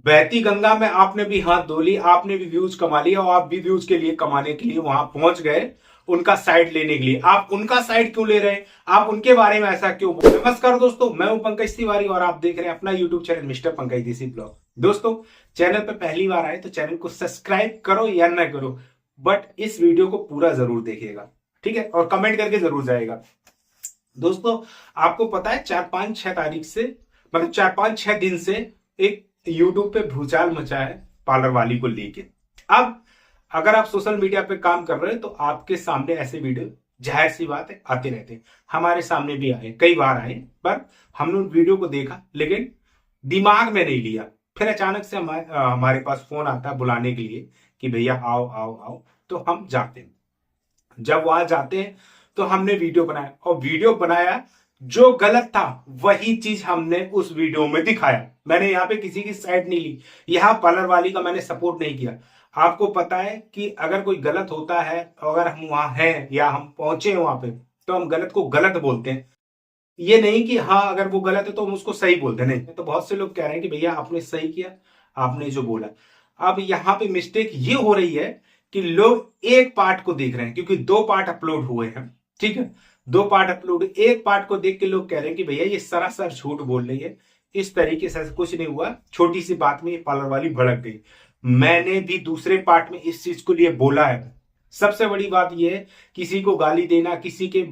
बहती गंगा में आपने भी हाथ धो ली, आपने भी व्यूज कमा लिया और आप भी व्यूज के लिए कमाने के लिए वहां पहुंच गए, उनका साइड लेने के लिए। आप उनका साइड क्यों ले रहे हैं? आप उनके बारे में ऐसा क्यों बोल रहे हैं? नमस्कार दोस्तों, मैं हूं पंकज तिवारी और आप देख रहे हैं अपना यूट्यूब चैनल मिस्टर पंकज देसी ब्लॉग। दोस्तों, चैनल पर पहली बार आए तो चैनल को सब्सक्राइब करो या ना करो, बट इस वीडियो को पूरा जरूर देखिएगा, ठीक है? और कमेंट करके जरूर जाएगा। दोस्तों, आपको पता है 4-5-6 तारीख से, मतलब 4-5-6 दिन से एक यूट्यूब पे भूचाल मचा है पार्लर वाली को लेके। अब अगर आप सोशल मीडिया पे काम कर रहे हैं तो आपके सामने ऐसे वीडियो जाहिर सी बात है आते रहते हैं। हमारे सामने भी आए, कई बार आए, पर हमने उन वीडियो को देखा लेकिन दिमाग में नहीं लिया। फिर अचानक से हमारे पास फोन आता है बुलाने के लिए कि भैया आओ आओ आओ, तो हम जाते हैं। जब वहां जाते हैं तो हमने वीडियो बनाया, और वीडियो बनाया जो गलत था वही चीज हमने उस वीडियो में दिखाया। मैंने यहाँ पे किसी की साइड नहीं ली, यहाँ पार्लर वाली का मैंने सपोर्ट नहीं किया। आपको पता है कि अगर कोई गलत होता है, अगर हम वहां हैं या हम पहुंचे वहां पे, तो हम गलत को गलत बोलते हैं। ये नहीं कि हाँ अगर वो गलत है तो हम उसको सही बोलते हैं, नहीं। तो बहुत से लोग कह रहे हैं कि भैया आपने सही किया, आपने जो बोला। अब यहाँ पे मिस्टेक ये हो रही है कि लोग एक पार्ट को देख रहे हैं, क्योंकि 2 पार्ट अपलोड हुए हैं, ठीक है? 2 पार्ट अपलोड, एक पार्ट को देख के लोग कह रहे हैं कि भैया ये सरासर झूठ बोल रही है, इस तरीके से कुछ नहीं हुआ, छोटी सी बात में ये पार्लर वाली भड़क गई। मैंने भी दूसरे पार्ट में इस चीज को लिए बोला है। सबसे बड़ी बात यह है, किसी को गाली देना, किसी के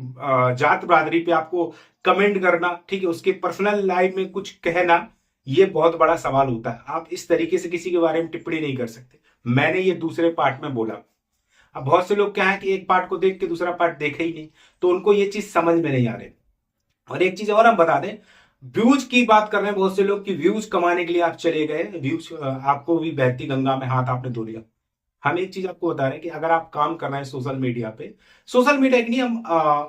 जात बरादरी पे आपको कमेंट करना, ठीक है, उसके पर्सनल लाइफ में कुछ कहना, ये बहुत बड़ा सवाल होता है। आप इस तरीके से किसी के बारे में टिप्पणी नहीं कर सकते। मैंने ये दूसरे पार्ट में बोला। अब बहुत से लोग क्या है कि एक पार्ट को देख के दूसरा पार्ट देखे ही नहीं, तो उनको ये चीज समझ में नहीं आ रही। और एक चीज और हम बता दें, व्यूज की बात कर रहे हैं बहुत से लोग कि व्यूज कमाने के लिए आप चले गए, व्यूज, आपको भी बहती गंगा में हाथ आपने धो लिया। हम एक चीज आपको बता रहे हैं कि अगर आप काम कर रहे हैं सोशल मीडिया पे, सोशल मीडिया की नहीं, हम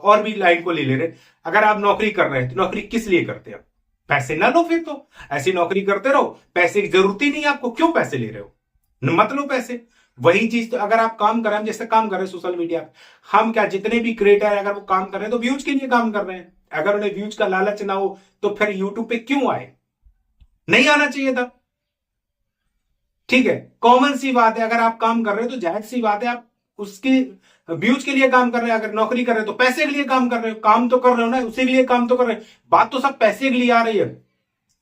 और भी लाइन को ले ले रहे हैं। अगर आप नौकरी कर रहे हैं तो नौकरी किस लिए करते हैं? पैसे ना लो फिर तो ऐसी नौकरी करते रहो, पैसे की जरूरत ही नहीं है आपको, क्यों पैसे ले रहे हो? मत लो पैसे। वही चीज तो अगर आप काम कर रहे हैं, जैसे काम कर रहे हैं सोशल मीडिया पे, हम क्या, जितने भी क्रिएटर है अगर वो काम कर रहे हैं तो व्यूज के लिए काम कर रहे हैं। अगर उन्हें व्यूज का लालच ना हो तो फिर यूट्यूब पे क्यों आए? नहीं आना चाहिए था, ठीक है? कॉमन सी बात है, अगर आप काम कर रहे हो तो जाहिर सी बात है आप उसके व्यूज के लिए काम कर रहे हैं। अगर नौकरी कर रहे हो तो पैसे के लिए काम कर रहे हो, काम तो कर रहे हो ना, उसी के लिए काम तो कर रहे हो। बात तो सब पैसे के लिए आ रही है।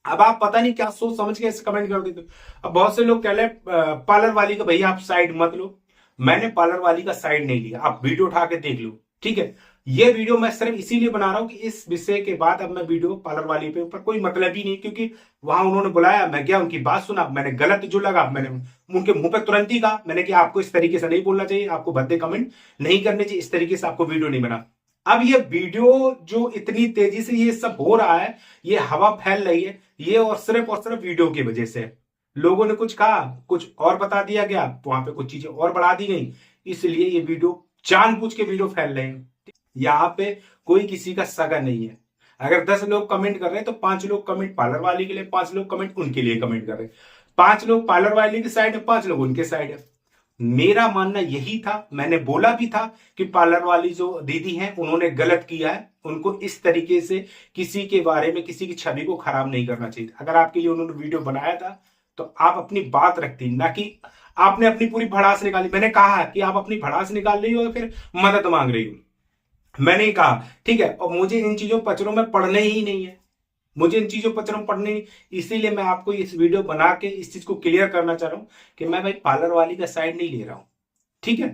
अब आप पता नहीं क्या सोच समझ के ऐसे कमेंट कर देते हो। अब बहुत से लोग कह रहे हैं पार्लर वाली का भैया आप साइड मत लो। मैंने पार्लर वाली का साइड नहीं लिया, आप वीडियो उठा के देख लो, ठीक है? ये वीडियो मैं सिर्फ इसीलिए बना रहा हूं कि इस विषय के बाद अब मैं वीडियो पार्लर वाली पे ऊपर कोई मतलब ही नहीं, क्योंकि वहां उन्होंने बुलाया, मैं गया, उनकी बात सुना, मैंने गलत जो लगा मैंने उनके मुंह पे तुरंत ही कहा, मैंने कि आपको इस तरीके से नहीं बोलना चाहिए, आपको भद्दे कमेंट नहीं करने चाहिए, इस तरीके से आपको वीडियो नहीं बना। अब ये वीडियो जो इतनी तेजी से ये सब हो रहा है, ये हवा फैल रही है, ये और सिर्फ वीडियो की वजह से। लोगों ने कुछ कहा, कुछ और बता दिया गया, वहां पे कुछ चीजें और बढ़ा दी गई, इसलिए ये वीडियो जानबूझ के वीडियो फैल रहे हैं। यहाँ पे कोई किसी का सगा नहीं है। अगर 10 लोग कमेंट कर रहे हैं तो 5 लोग कमेंट पार्लर वाली के लिए, 5 लोग कमेंट उनके लिए कमेंट कर रहे हैं। 5 लोग पार्लर वाली की साइड है, 5 लोग उनके साइड है। मेरा मानना यही था, मैंने बोला भी था कि पार्लर वाली जो दीदी हैं उन्होंने गलत किया है, उनको इस तरीके से किसी के बारे में, किसी की छवि को खराब नहीं करना चाहिए। अगर आपके लिए उन्होंने वीडियो बनाया था तो आप अपनी बात रखती, ना कि आपने अपनी पूरी भड़ास निकाली। मैंने कहा कि आप अपनी भड़ास निकाल रही हो या फिर मदद मांग रही हो, मैंने ही कहा, ठीक है? और मुझे इन चीजों पचड़ों में पढ़ने ही नहीं है, मुझे इन चीजों पचड़ों में पढ़ने नहीं। इसीलिए मैं आपको इस वीडियो बना के इस चीज को क्लियर करना चाह रहा हूं कि मैं भाई पार्लर वाली का साइड नहीं ले रहा हूं, ठीक है?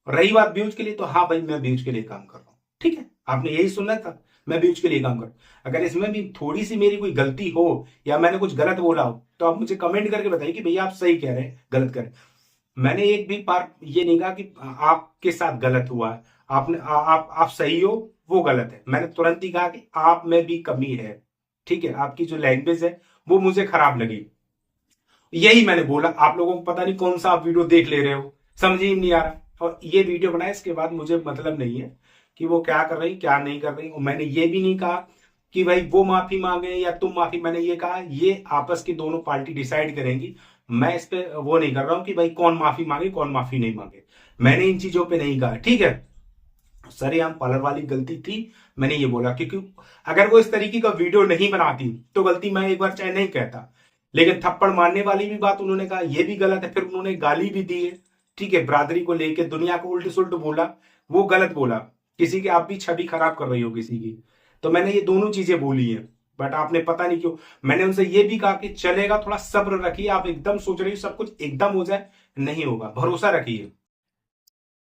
रही बात व्यूज के लिए, तो हाँ भाई मैं व्यूज के लिए काम कर रहा हूं, ठीक है? आपने यही सुनना था, मैं व्यूज के लिए काम कर रहा हूं। अगर इसमें भी थोड़ी सी मेरी कोई गलती हो या मैंने कुछ गलत बोला हो तो आप मुझे कमेंट करके बताइए कि भैया आप सही कह रहे हैं, गलत कह रहे हैं। मैंने एक भी बार ये नहीं कहा कि आपके साथ गलत हुआ है, आपने आप सही हो, वो गलत है। मैंने तुरंत ही कहा कि आप में भी कमी है, ठीक है? आपकी जो लैंग्वेज है वो मुझे खराब लगी, यही मैंने बोला। आप लोगों को पता नहीं कौन सा आप वीडियो देख ले रहे हो, समझ ही नहीं आ रहा। और ये वीडियो बनाए इसके बाद मुझे मतलब नहीं है कि वो क्या कर रही क्या नहीं कर रही। और मैंने ये भी नहीं कहा कि भाई वो माफी मांगे या तुम माफी, मैंने ये कहा ये आपस की दोनों पार्टी डिसाइड करेंगी। मैं इस पे वो नहीं कर रहा हूं कि भाई कौन माफी मांगे कौन माफी नहीं मांगे। मैंने इन चीजों पे नहीं कहा, ठीक है? सर यहाँ पार्लर वाली गलती थी, मैंने ये बोला, क्योंकि अगर वो इस तरीके का वीडियो नहीं बनाती तो गलती मैं एक बार चाहे नहीं कहता, लेकिन थप्पड़ मारने वाली भी बात उन्होंने कहा, ये भी गलत है। फिर उन्होंने गाली भी दी है, ठीक है, बरादरी को लेके दुनिया को उल्ट सुल्ट बोला, वो गलत बोला। किसी की आप भी छवि खराब कर रही हो किसी की। तो मैंने ये दोनों चीजें बोली हैं, बट आपने पता नहीं क्यों। मैंने उनसे ये भी कहा कि चलेगा, थोड़ा सब्र रखिए। आप एकदम सोच रही हो सब कुछ एकदम हो जाए, नहीं होगा, भरोसा रखिए,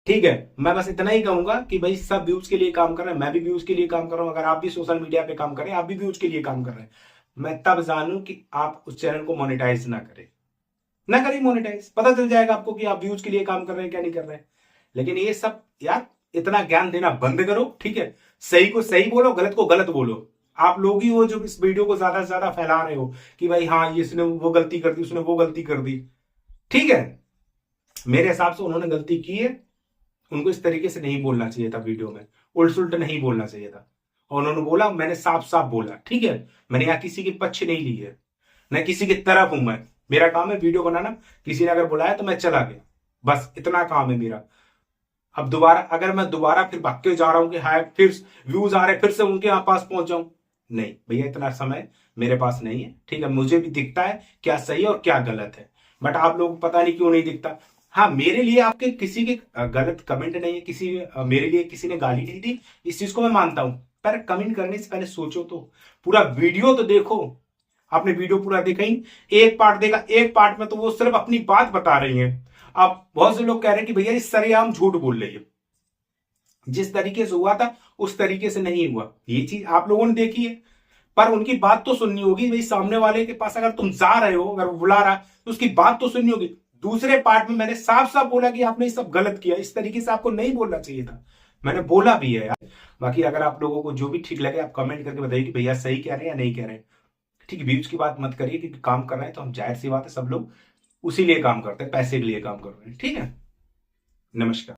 ठीक है। मैं बस इतना ही कहूंगा कि भाई सब व्यूज के लिए काम कर रहे हैं, मैं भी व्यूज के लिए काम कर रहा हूं। अगर आप भी सोशल मीडिया पे काम कर रहे हैं, आप भी व्यूज के लिए काम कर रहे हैं, मैं तब जानूं कि आप उस चैनल को मोनेटाइज ना करें मोनेटाइज, पता चल जाएगा आपको कि आप व्यूज के लिए काम कर रहे हैं क्या नहीं कर रहे हैं। लेकिन ये सब यार इतना ज्ञान देना बंद करो, ठीक है। सही को सही बोलो, गलत को गलत बोलो। आप लोग ही हो जो इस वीडियो को ज्यादा से ज्यादा फैला रहे हो कि भाई हाँ ये इसने वो गलती कर दी, उसने वो गलती कर दी, ठीक है। मेरे हिसाब से उन्होंने गलती की है, उनको इस तरीके से नहीं बोलना चाहिए था, वीडियो में उल्ट सुल्ट नहीं बोलना चाहिए था। और उन्होंने बोला, मैंने साफ साफ बोला, ठीक है। मैंने यहाँ किसी की पक्ष नहीं ली है, न किसी की तरफ हूं मैं। मेरा काम है वीडियो बनाना, किसी ने अगर बुलाया तो मैं चला गया, बस इतना काम है मेरा। अब दोबारा अगर मैं दोबारा फिर भाग के जा रहा हूं कि हाय फिर व्यूज आ रहे, फिर से उनके पास पहुंच जाऊं, नहीं भैया, इतना समय मेरे पास नहीं है, ठीक है। मुझे भी दिखता है क्या सही और क्या गलत है, बट आप लोग पता नहीं क्यों नहीं दिखता। हाँ, मेरे लिए आपके किसी के गलत कमेंट नहीं है, किसी मेरे लिए किसी ने गाली नहीं दी, इस चीज को मैं मानता हूं। पर कमेंट करने से पहले सोचो तो, पूरा वीडियो तो देखो। आपने वीडियो पूरा देखा ही, एक पार्ट देखा, एक पार्ट में तो वो सिर्फ अपनी बात बता रही हैं। अब बहुत से लोग कह रहे हैं कि भैया इस सरेआम झूठ बोल रही है, जिस तरीके से हुआ था उस तरीके से नहीं हुआ, ये चीज आप लोगों ने देखी है। पर उनकी बात तो सुननी होगी भाई, सामने वाले के पास अगर तुम जा रहे हो, अगर वो बुला रहा तो उसकी बात तो सुननी होगी। दूसरे पार्ट में मैंने साफ साफ बोला कि आपने सब गलत किया, इस तरीके से आपको नहीं बोलना चाहिए था, मैंने बोला भी है यार। बाकी अगर आप लोगों को जो भी ठीक लगे आप कमेंट करके बताइए कि भैया सही कह रहे हैं या नहीं कह रहे हैं, ठीक है। व्यूज की बात मत करिए, क्योंकि काम कर रहे हैं तो हम, जाहिर सी बात है सब लोग उसी लिए काम करते हैं, पैसे के लिए काम कर रहे हैं, ठीक है। नमस्कार।